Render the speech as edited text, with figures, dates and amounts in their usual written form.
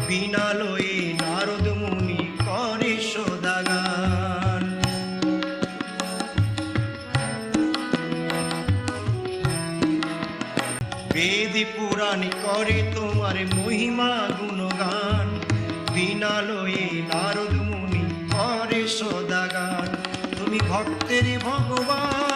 বিনা লয়ে নারদ মুনি করে সদাগান। বেদ পুরাণ করে তোমার মহিমা গুণগান, বিনা লয়ে নারদ মুনি করে সদাগান। তুমি ভক্তের ভগবান,